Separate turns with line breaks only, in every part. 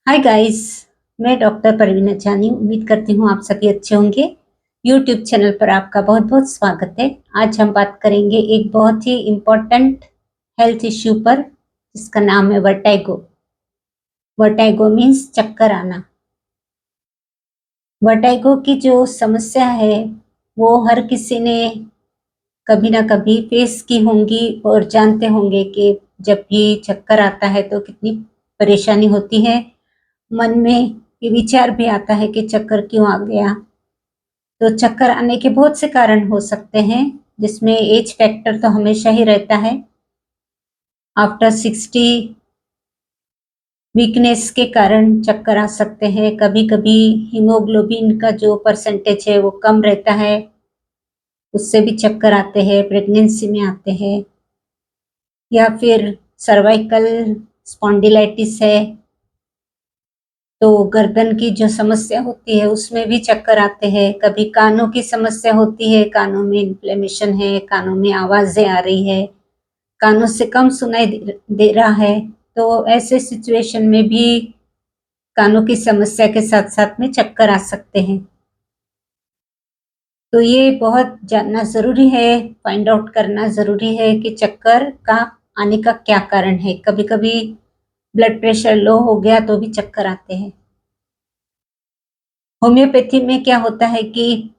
Hi guys. मैं doctor Parveena जानी उम्मीद करती हूँ आप सभी अच्छे होंगे। यूट्यूब चैनल पर आपका बहुत बहुत स्वागत है। आज हम बात करेंगे एक बहुत ही इम्पोर्टेंट हेल्थ इश्यू पर जिसका नाम है वर्टाइगो। वर्टाइगो मीन्स चक्कर आना। वर्टाइगो की जो समस्या है वो हर किसी ने कभी ना कभी फेस की होंगी और जानते होंगे कि जब भी चक्कर आता है तो कितनी परेशानी होती है। मन में ये विचार भी आता है कि चक्कर क्यों आ गया। तो चक्कर आने के बहुत से कारण हो सकते हैं जिसमें एज फैक्टर तो हमेशा ही रहता है। आफ्टर 60 वीकनेस के कारण चक्कर आ सकते हैं। कभी कभी हीमोग्लोबिन का जो परसेंटेज है वो कम रहता है, उससे भी चक्कर आते हैं। प्रेगनेंसी में आते हैं या फिर सर्वाइकल स्पॉन्डिलाइटिस है तो गर्दन की जो समस्या होती है उसमें भी चक्कर आते हैं। कभी कानों की समस्या होती है, कानों में इन्फ्लेमेशन है, कानों में आवाजें आ रही है, कानों से कम सुनाई दे रहा है, तो ऐसे सिचुएशन में भी कानों की समस्या के साथ साथ में चक्कर आ सकते हैं। तो ये बहुत जानना जरूरी है, फाइंड आउट करना जरूरी है कि चक्कर का आने का क्या कारण है। कभी कभी ब्लड प्रेशर लो हो गया तो भी चक्कर आते हैं। होम्योपैथी में क्या होता है कि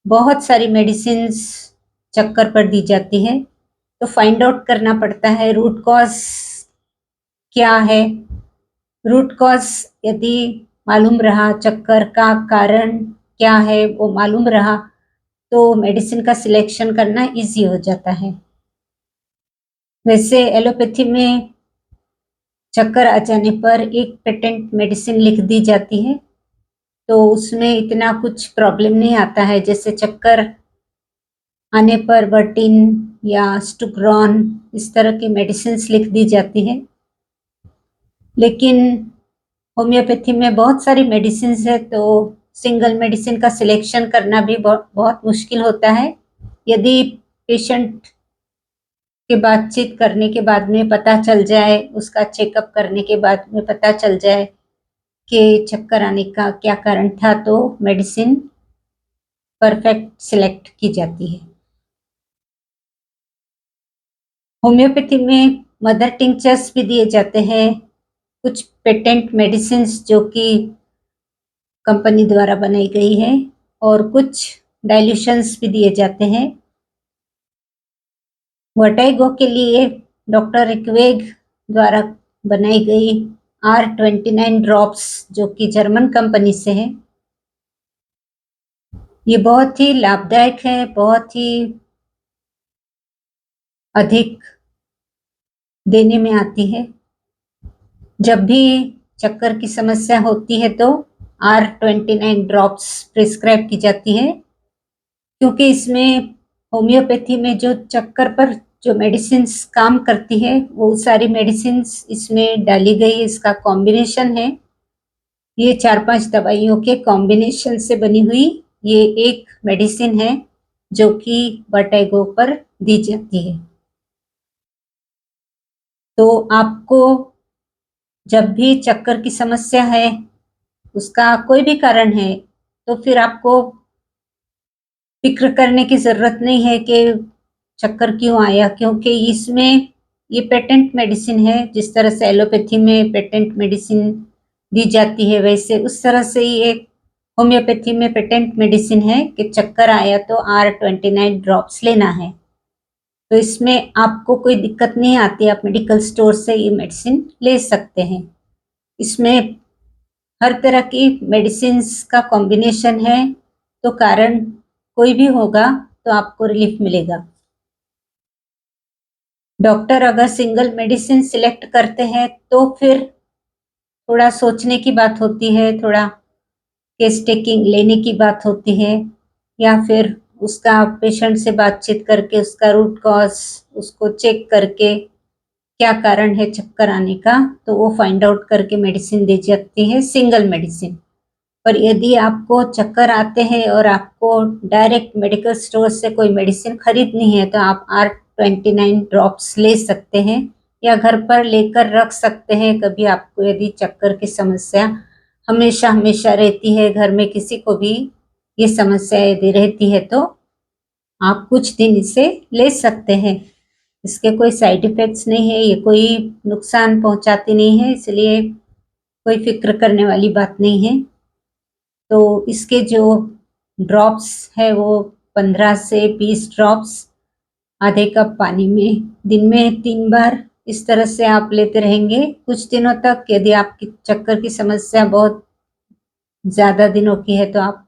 बहुत सारी मेडिसिन्स चक्कर पर दी जाती है, तो फाइंड आउट करना पड़ता है रूट कॉज क्या है। रूट कॉज यदि मालूम रहा, चक्कर का कारण क्या है वो मालूम रहा, तो मेडिसिन का सिलेक्शन करना इजी हो जाता है। वैसे एलोपैथी में चक्कर आ जाने पर एक पेटेंट मेडिसिन लिख दी जाती है, तो उसमें इतना कुछ प्रॉब्लम नहीं आता है। जैसे चक्कर आने पर वर्टिन या स्टुग्रॉन इस तरह की मेडिसिन लिख दी जाती है। लेकिन होम्योपैथी में बहुत सारी मेडिसिन है, तो सिंगल मेडिसिन का सिलेक्शन करना भी बहुत मुश्किल होता है। यदि पेशेंट के बातचीत करने के बाद में पता चल जाए, उसका चेकअप करने के बाद में पता चल जाए कि चक्कर आने का क्या कारण था, तो मेडिसिन परफेक्ट सिलेक्ट की जाती है। होम्योपैथी में मदर टिंचर्स भी दिए जाते हैं, कुछ पेटेंट मेडिसिन जो कि कंपनी द्वारा बनाई गई है, और कुछ डाइल्यूशंस भी दिए जाते हैं। वर्टाइगो के लिए डॉक्टर रिक्वेग द्वारा बनाई गई R29 ड्रॉप्स जो कि जर्मन कंपनी से है, ये बहुत ही लाभदायक है, बहुत ही अधिक देने में आती है। जब भी चक्कर की समस्या होती है तो R29 ड्रॉप्स प्रिस्क्राइब की जाती है, क्योंकि इसमें होम्योपैथी में जो चक्कर पर जो मेडिसिन्स काम करती है वो सारी मेडिसिन्स इसमें डाली गई। इसका कॉम्बिनेशन है, ये 4-5 दवाइयों के कॉम्बिनेशन से बनी हुई ये एक मेडिसिन है जो कि वर्टाइगो पर दी जाती है। तो आपको जब भी चक्कर की समस्या है, उसका कोई भी कारण है, तो फिर आपको फिक्र करने की जरूरत नहीं है कि चक्कर क्यों आया, क्योंकि इसमें ये पेटेंट मेडिसिन है। जिस तरह से एलोपैथी में पेटेंट मेडिसिन दी जाती है, वैसे उस तरह से ही एक होम्योपैथी में पेटेंट मेडिसिन है कि चक्कर आया तो R29 ड्रॉप्स लेना है। तो इसमें आपको कोई दिक्कत नहीं आती, आप मेडिकल स्टोर से ये मेडिसिन ले सकते हैं। इसमें हर तरह की मेडिसिन का कॉम्बिनेशन है, तो कारण कोई भी होगा तो आपको रिलीफ मिलेगा। डॉक्टर अगर सिंगल मेडिसिन सिलेक्ट करते हैं तो फिर थोड़ा सोचने की बात होती है, थोड़ा केस टेकिंग लेने की बात होती है, या फिर उसका पेशेंट से बातचीत करके उसका रूट कॉज उसको चेक करके क्या कारण है चक्कर आने का, तो वो फाइंड आउट करके मेडिसिन दी जाती है, सिंगल मेडिसिन। पर यदि आपको चक्कर आते हैं और आपको डायरेक्ट मेडिकल स्टोर से कोई मेडिसिन खरीदनी है तो आप R29 ड्रॉप्स ले सकते हैं, या घर पर लेकर रख सकते हैं। कभी आपको यदि चक्कर की समस्या हमेशा हमेशा रहती है, घर में किसी को भी ये समस्या यदि रहती है, तो आप कुछ दिन इसे ले सकते हैं। इसके कोई साइड इफ़ेक्ट्स नहीं है, ये कोई नुकसान पहुंचाती नहीं है, इसलिए कोई फ़िक्र करने वाली बात नहीं है। तो इसके जो ड्रॉप्स है वो 15 से 20 ड्रॉप्स आधे कप पानी में दिन में 3 बार इस तरह से आप लेते रहेंगे कुछ दिनों तक। यदि आपकी चक्कर की समस्या बहुत ज़्यादा दिनों की है तो आप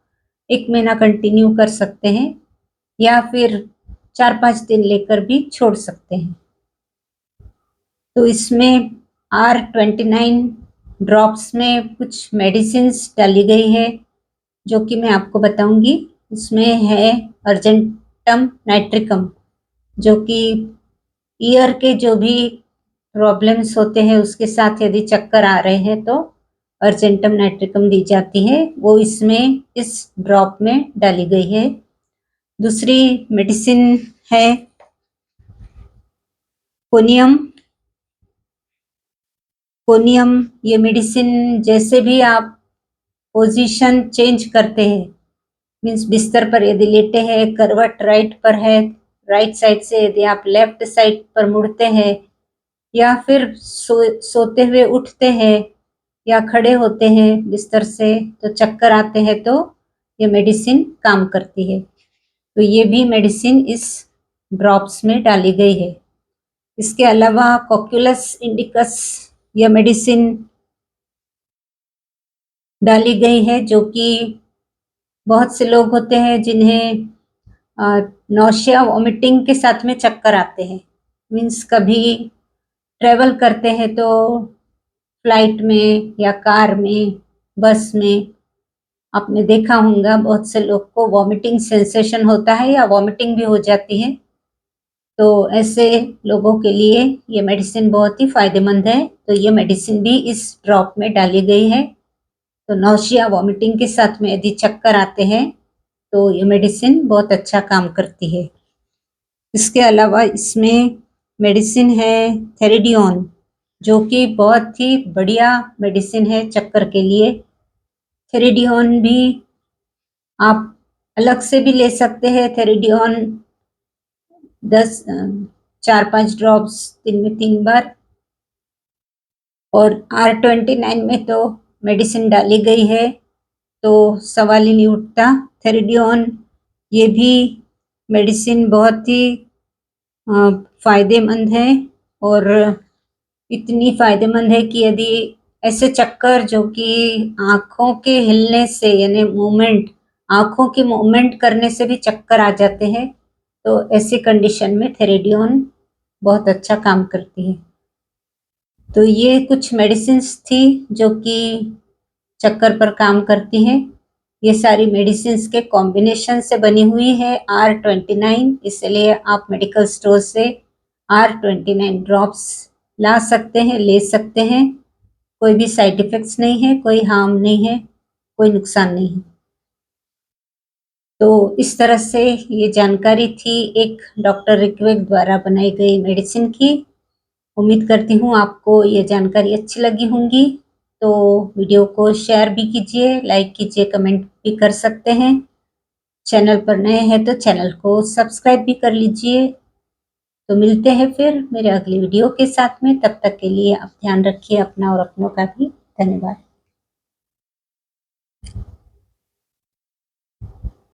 1 महीना कंटिन्यू कर सकते हैं या फिर 4-5 दिन लेकर भी छोड़ सकते हैं। तो इसमें R29 ड्रॉप्स में कुछ मेडिसिन्स डाली गई है जो कि मैं आपको बताऊंगी। उसमें है अर्जेंटम नाइट्रिकम, जो कि ईयर के जो भी प्रॉब्लम्स होते हैं उसके साथ यदि चक्कर आ रहे हैं तो अर्जेंटम नाइट्रिकम दी जाती है, वो इसमें इस ड्रॉप में डाली गई है। दूसरी मेडिसिन है कोनियम। कोनियम ये मेडिसिन जैसे भी आप पोजीशन चेंज करते हैं, मीन्स बिस्तर पर यदि लेटे हैं, करवट राइट पर है, राइट साइड से यदि आप लेफ्ट साइड पर मुड़ते हैं या फिर सोते हुए उठते हैं या खड़े होते हैं बिस्तर से तो चक्कर आते हैं, तो ये मेडिसिन काम करती है। तो ये भी मेडिसिन इस ड्रॉप्स में डाली गई है। इसके अलावा कोक्यूलस इंडिकस यह मेडिसिन डाली गई है, जो कि बहुत से लोग होते हैं जिन्हें नौशिया वॉमिटिंग के साथ में चक्कर आते हैं। मीन्स कभी ट्रेवल करते हैं तो फ्लाइट में या कार में, बस में आपने देखा होगा बहुत से लोग को वॉमिटिंग सेंसेशन होता है या वॉमिटिंग भी हो जाती है। तो ऐसे लोगों के लिए ये मेडिसिन बहुत ही फ़ायदेमंद है। तो ये मेडिसिन भी इस ड्रॉप में डाली गई है। तो नौशिया वॉमिटिंग के साथ में यदि चक्कर आते हैं तो ये मेडिसिन बहुत अच्छा काम करती है। इसके अलावा इसमें मेडिसिन है थेरिडियोन, जो कि बहुत ही बढ़िया मेडिसिन है चक्कर के लिए। थेरिडियोन भी आप अलग से भी ले सकते हैं। थेरिडियोन 4-5 ड्रॉप्स दिन में 3 बार। और R29 में तो मेडिसिन डाली गई है तो सवाल ही नहीं उठता। थेरिडियोन ये भी मेडिसिन बहुत ही फ़ायदेमंद है और इतनी फ़ायदेमंद है कि यदि ऐसे चक्कर जो कि आँखों के हिलने से यानी मूवमेंट, आँखों की मूवमेंट करने से भी चक्कर आ जाते हैं, तो ऐसी कंडीशन में थेरिडियोन बहुत अच्छा काम करती है। तो ये कुछ मेडिसिन्स थी जो कि चक्कर पर काम करती हैं। ये सारी मेडिसिन्स के कॉम्बिनेशन से बनी हुई है R29, इसलिए आप मेडिकल स्टोर से R29 ड्रॉप्स ला सकते हैं, ले सकते हैं। कोई भी साइड इफ़ेक्ट्स नहीं है, कोई हार्म नहीं है, कोई नुकसान नहीं है। तो इस तरह से ये जानकारी थी एक डॉक्टर रिक्वेक द्वारा बनाई गई मेडिसिन की। उम्मीद करती हूँ आपको ये जानकारी अच्छी लगी होंगी। तो वीडियो को शेयर भी कीजिए, लाइक कीजिए, कमेंट भी कर सकते हैं। चैनल पर नए हैं तो चैनल को सब्सक्राइब भी कर लीजिए। तो मिलते हैं फिर मेरे अगली वीडियो के साथ में। तब तक के लिए आप ध्यान रखिए अपना और अपनों का भी। धन्यवाद।